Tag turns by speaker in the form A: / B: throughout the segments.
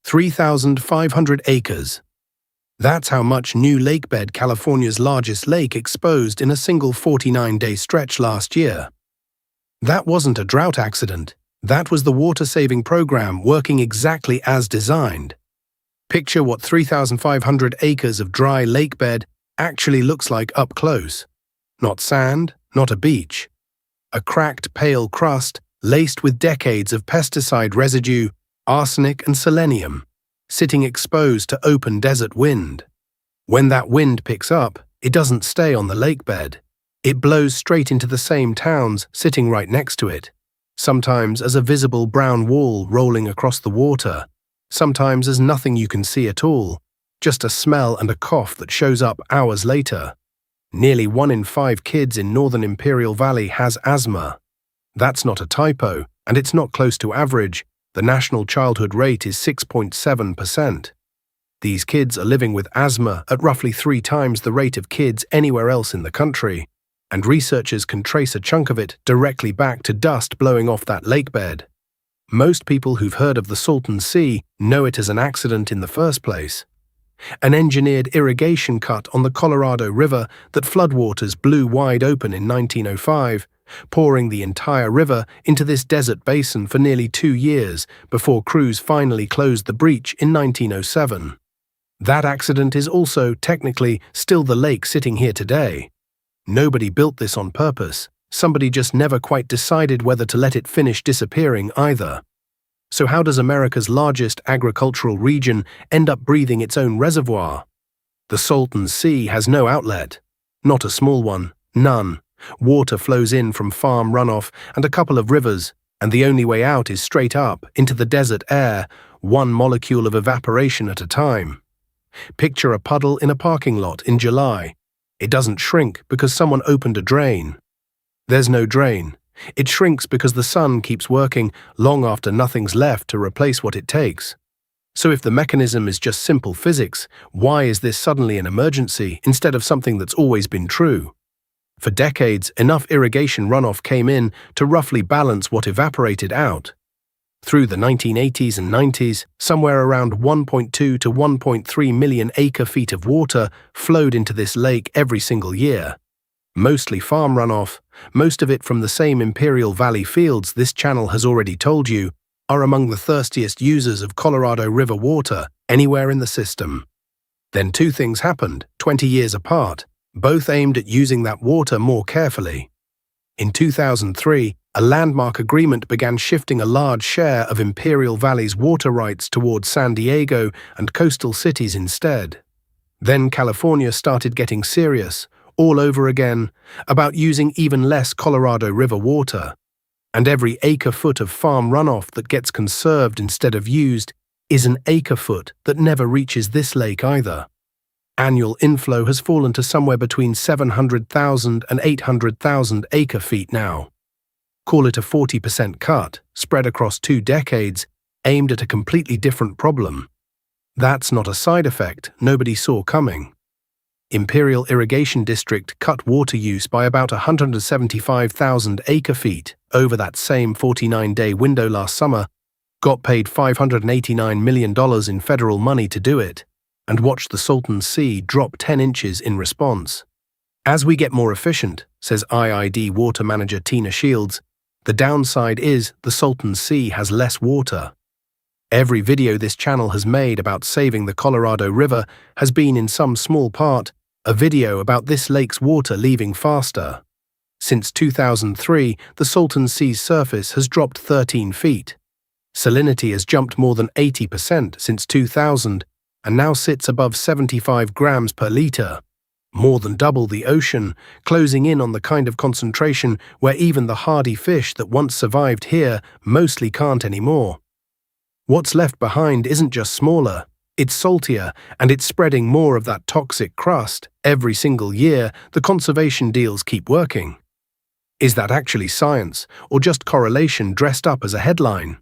A: 3,500 acres. That's how much new lakebed California's largest lake exposed in a single 49-day stretch last year. That wasn't a drought accident. That was the water-saving program working exactly as designed. Picture what 3,500 acres of dry lakebed actually looks like up close. Not sand, not a beach. A cracked, pale crust laced with decades of pesticide residue, arsenic and selenium, sitting exposed to open desert wind. When that wind picks up, it doesn't stay on the lakebed. It blows straight into the same towns sitting right next to it, sometimes as a visible brown wall rolling across the water, sometimes as nothing you can see at all, just a smell and a cough that shows up hours later. Nearly 1 in 5 kids in northern Imperial Valley has asthma. That's not a typo, and it's not close to average. The national childhood rate is 6.7%. These kids are living with asthma at roughly 3 times the rate of kids anywhere else in the country, and researchers can trace a chunk of it directly back to dust blowing off that lakebed. Most people who've heard of the Salton Sea know it as an accident in the first place. An engineered irrigation cut on the Colorado River that floodwaters blew wide open in 1905, pouring the entire river into this desert basin for nearly 2 years before crews finally closed the breach in 1907. That accident is also, technically, still the lake sitting here today. Nobody built this on purpose. Somebody just never quite decided whether to let it finish disappearing either. So how does America's largest agricultural region end up breathing its own reservoir? The Salton Sea has no outlet. Not a small one, none. Water flows in from farm runoff and a couple of rivers, and the only way out is straight up into the desert air, 1 molecule of evaporation at a time. Picture a puddle in a parking lot in July. It doesn't shrink because someone opened a drain. There's no drain. It shrinks because the sun keeps working long after nothing's left to replace what it takes. So if the mechanism is just simple physics, why is this suddenly an emergency instead of something that's always been true? For decades, enough irrigation runoff came in to roughly balance what evaporated out. Through the 1980s and 90s, somewhere around 1.2 to 1.3 million acre-feet of water flowed into this lake every single year. Mostly farm runoff, most of it from the same Imperial Valley fields this channel has already told you are among the thirstiest users of Colorado River water anywhere in the system. Then 2 things happened, 20 years apart, both aimed at using that water more carefully. In 2003, a landmark agreement began shifting a large share of Imperial Valley's water rights towards San Diego and coastal cities instead. Then California started getting serious, all over again, about using even less Colorado River water. And every acre-foot of farm runoff that gets conserved instead of used is an acre-foot that never reaches this lake either. Annual inflow has fallen to somewhere between 700,000 and 800,000 acre-feet now. Call it a 40% cut, spread across 2 decades, aimed at a completely different problem. That's not a side effect nobody saw coming. Imperial Irrigation District cut water use by about 175,000 acre-feet over that same 49-day window last summer, got paid $589 million in federal money to do it, and watched the Salton Sea drop 10 inches in response. As we get more efficient, says IID water manager Tina Shields, the downside is the Salton Sea has less water. Every video this channel has made about saving the Colorado River has been in some small part a video about this lake's water leaving faster. Since 2003, the Salton Sea's surface has dropped 13 feet. Salinity has jumped more than 80% since 2000 and now sits above 75 grams per liter, more than double the ocean, closing in on the kind of concentration where even the hardy fish that once survived here mostly can't anymore. What's left behind isn't just smaller, it's saltier, and it's spreading more of that toxic crust. Every single year, the conservation deals keep working. Is that actually science, or just correlation dressed up as a headline?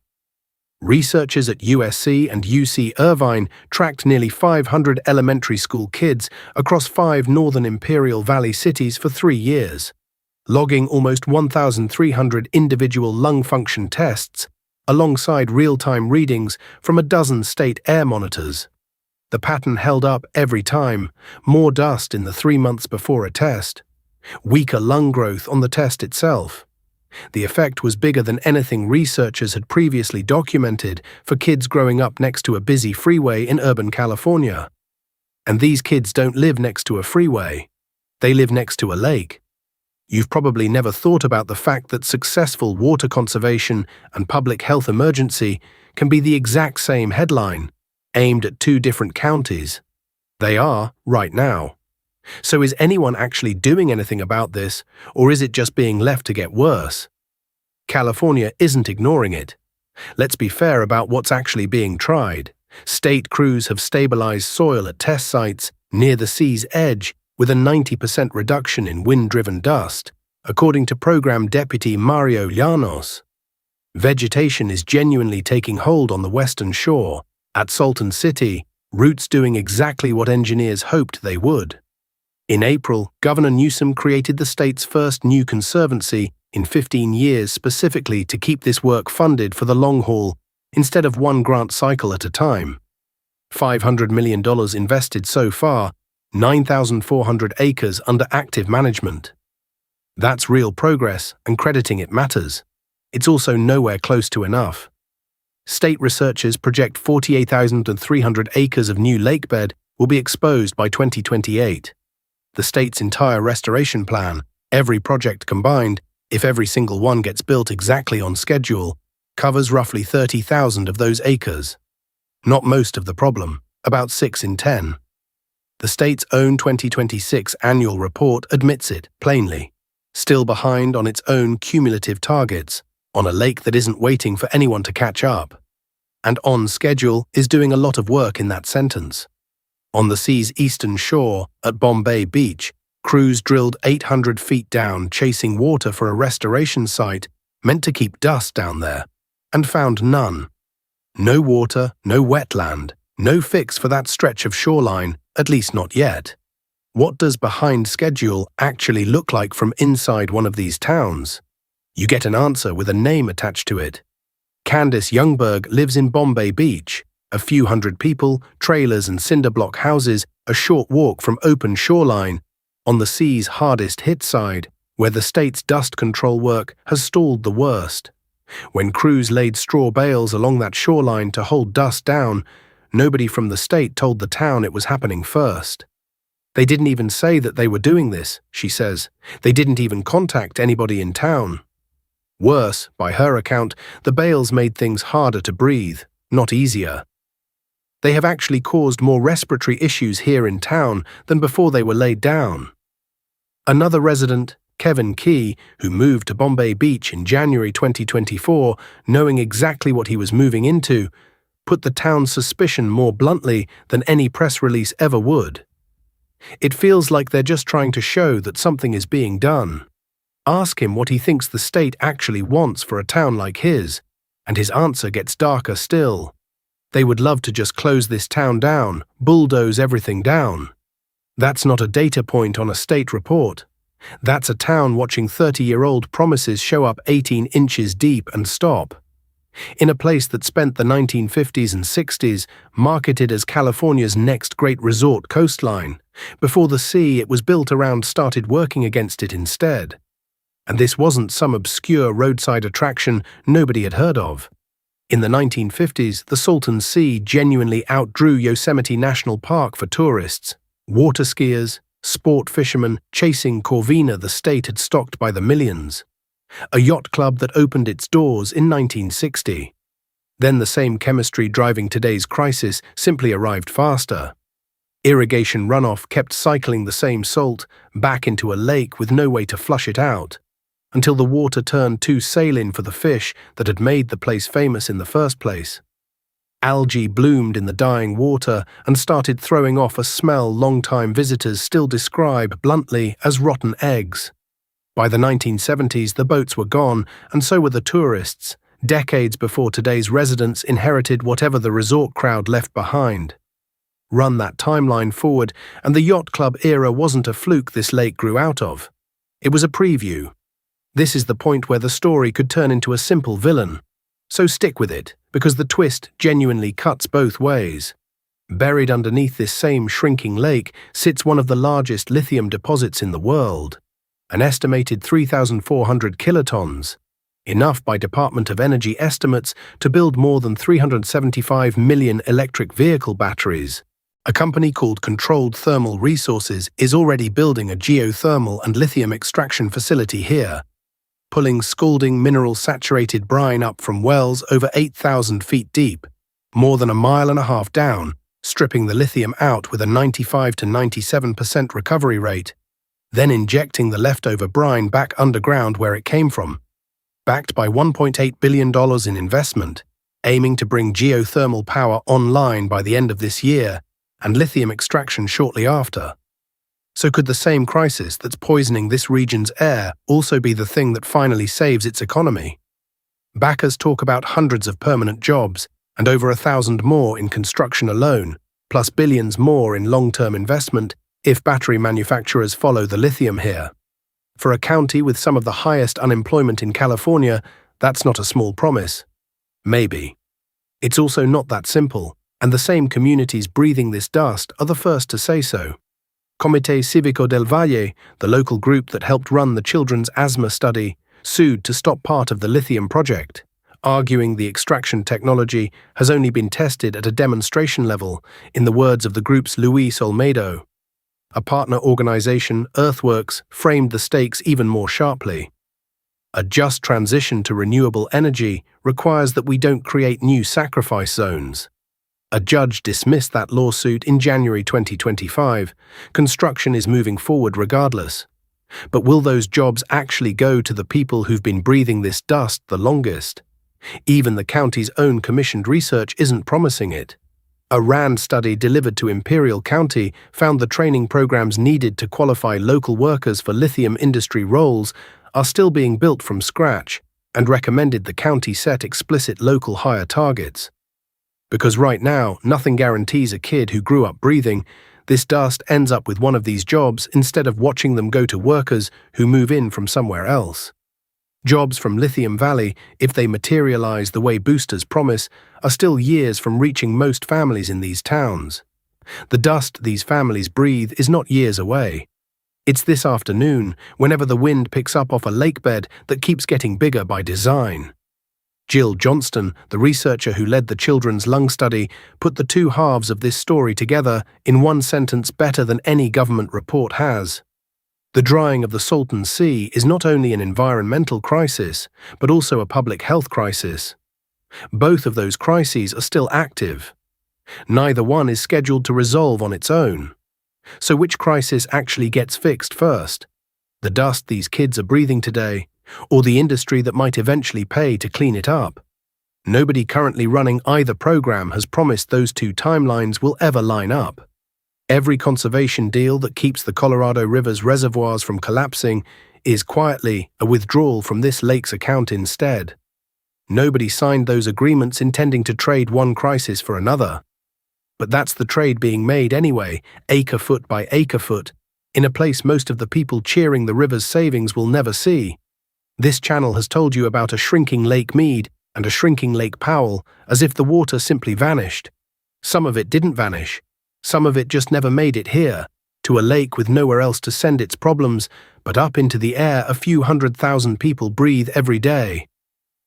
A: Researchers at USC and UC Irvine tracked nearly 500 elementary school kids across 5 northern Imperial Valley cities for 3 years, logging almost 1,300 individual lung function tests alongside real-time readings from a dozen state air monitors. The pattern held up every time: more dust in the 3 months before a test, weaker lung growth on the test itself. The effect was bigger than anything researchers had previously documented for kids growing up next to a busy freeway in urban California. And these kids don't live next to a freeway. They live next to a lake. You've probably never thought about the fact that successful water conservation and public health emergency can be the exact same headline, aimed at 2 different counties. They are, right now. So is anyone actually doing anything about this, or is it just being left to get worse? California isn't ignoring it. Let's be fair about what's actually being tried. State crews have stabilized soil at test sites near the sea's edge with a 90% reduction in wind-driven dust, according to Program Deputy Mario Llanos. Vegetation is genuinely taking hold on the western shore. At Salton Sea, routes doing exactly what engineers hoped they would. In April, Governor Newsom created the state's first new conservancy in 15 years specifically to keep this work funded for the long haul instead of one grant cycle at a time. $500 million invested so far, 9,400 acres under active management. That's real progress, and crediting it matters. It's also nowhere close to enough. State researchers project 48,300 acres of new lakebed will be exposed by 2028. The state's entire restoration plan, every project combined, if every single one gets built exactly on schedule, covers roughly 30,000 of those acres. Not most of the problem, about 6 in 10. The state's own 2026 annual report admits it plainly. Still behind on its own cumulative targets, on a lake that isn't waiting for anyone to catch up. And on schedule is doing a lot of work in that sentence. On the sea's eastern shore, at Bombay Beach, crews drilled 800 feet down chasing water for a restoration site meant to keep dust down there, and found none. No water, no wetland, no fix for that stretch of shoreline, at least not yet. What does behind schedule actually look like from inside one of these towns? You get an answer with a name attached to it. Candice Youngberg lives in Bombay Beach, a few hundred people, trailers and cinder block houses, a short walk from open shoreline, on the sea's hardest hit side, where the state's dust control work has stalled the worst. When crews laid straw bales along that shoreline to hold dust down, nobody from the state told the town it was happening first. They didn't even say that they were doing this, she says. They didn't even contact anybody in town. Worse, by her account, the bales made things harder to breathe, not easier. They have actually caused more respiratory issues here in town than before they were laid down. Another resident, Kevin Key, who moved to Bombay Beach in January 2024, knowing exactly what he was moving into, put the town's suspicion more bluntly than any press release ever would. It feels like they're just trying to show that something is being done. Ask him what he thinks the state actually wants for a town like his, and his answer gets darker still. They would love to just close this town down, bulldoze everything down. That's not a data point on a state report. That's a town watching 30-year-old promises show up 18 inches deep and stop. In a place that spent the 1950s and 60s marketed as California's next great resort coastline, before the sea it was built around started working against it instead. And this wasn't some obscure roadside attraction nobody had heard of. In the 1950s, the Salton Sea genuinely outdrew Yosemite National Park for tourists. Water skiers, sport fishermen chasing corvina the state had stocked by the millions. A yacht club that opened its doors in 1960. Then the same chemistry driving today's crisis simply arrived faster. Irrigation runoff kept cycling the same salt back into a lake with no way to flush it out, until the water turned too saline for the fish that had made the place famous in the first place. Algae bloomed in the dying water and started throwing off a smell longtime visitors still describe bluntly as rotten eggs. By the 1970s, the boats were gone, and so were the tourists, decades before today's residents inherited whatever the resort crowd left behind. Run that timeline forward, and the yacht club era wasn't a fluke this lake grew out of. It was a preview. This is the point where the story could turn into a simple villain. So stick with it, because the twist genuinely cuts both ways. Buried underneath this same shrinking lake sits one of the largest lithium deposits in the world, an estimated 3,400 kilotons, enough by Department of Energy estimates to build more than 375 million electric vehicle batteries. A company called Controlled Thermal Resources is already building a geothermal and lithium extraction facility here, pulling scalding mineral-saturated brine up from wells over 8,000 feet deep, more than a mile and a half down, stripping the lithium out with a 95 to 97% recovery rate, then injecting the leftover brine back underground where it came from. Backed by $1.8 billion in investment, aiming to bring geothermal power online by the end of this year and lithium extraction shortly after. So could the same crisis that's poisoning this region's air also be the thing that finally saves its economy? Backers talk about hundreds of permanent jobs and over 1,000 more in construction alone, plus billions more in long-term investment if battery manufacturers follow the lithium here. For a county with some of the highest unemployment in California, that's not a small promise. Maybe. It's also not that simple, and the same communities breathing this dust are the first to say so. Comité Cívico del Valle, the local group that helped run the children's asthma study, sued to stop part of the lithium project, arguing the extraction technology has only been tested at a demonstration level, in the words of the group's Luis Olmedo. A partner organization, Earthworks, framed the stakes even more sharply. A just transition to renewable energy requires that we don't create new sacrifice zones. A judge dismissed that lawsuit in January 2025. Construction is moving forward regardless. But will those jobs actually go to the people who've been breathing this dust the longest? Even the county's own commissioned research isn't promising it. A RAND study delivered to Imperial County found the training programs needed to qualify local workers for lithium industry roles are still being built from scratch, and recommended the county set explicit local hire targets. Because right now, nothing guarantees a kid who grew up breathing this dust ends up with one of these jobs instead of watching them go to workers who move in from somewhere else. Jobs from Lithium Valley, if they materialize the way boosters promise, are still years from reaching most families in these towns. The dust these families breathe is not years away. It's this afternoon, whenever the wind picks up off a lakebed that keeps getting bigger by design. Jill Johnston, the researcher who led the children's lung study, put the two halves of this story together in one sentence better than any government report has. The drying of the Salton Sea is not only an environmental crisis, but also a public health crisis. Both of those crises are still active. Neither one is scheduled to resolve on its own. So which crisis actually gets fixed first? The dust these kids are breathing today, or the industry that might eventually pay to clean it up? Nobody currently running either program has promised those two timelines will ever line up. Every conservation deal that keeps the Colorado River's reservoirs from collapsing is quietly a withdrawal from this lake's account instead. Nobody signed those agreements intending to trade one crisis for another. But that's the trade being made anyway, acre-foot by acre-foot, in a place most of the people cheering the river's savings will never see. This channel has told you about a shrinking Lake Mead and a shrinking Lake Powell, as if the water simply vanished. Some of it didn't vanish. Some of it just never made it here, to a lake with nowhere else to send its problems, but up into the air a few 100,000 people breathe every day.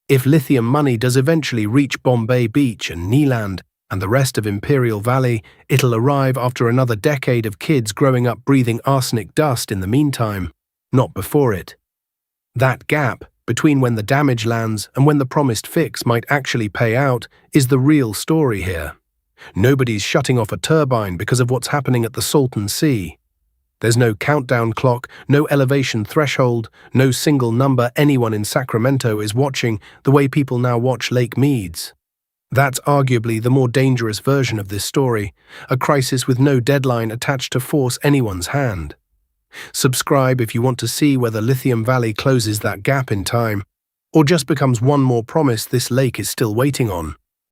A: If lithium money does eventually reach Bombay Beach and Kneeland and the rest of Imperial Valley, it'll arrive after another decade of kids growing up breathing arsenic dust in the meantime, not before it. That gap, between when the damage lands and when the promised fix might actually pay out, is the real story here. Nobody's shutting off a turbine because of what's happening at the Salton Sea. There's no countdown clock, no elevation threshold, no single number anyone in Sacramento is watching the way people now watch Lake Meads. That's arguably the more dangerous version of this story, a crisis with no deadline attached to force anyone's hand. Subscribe if you want to see whether Lithium Valley closes that gap in time, or just becomes one more promise this lake is still waiting on.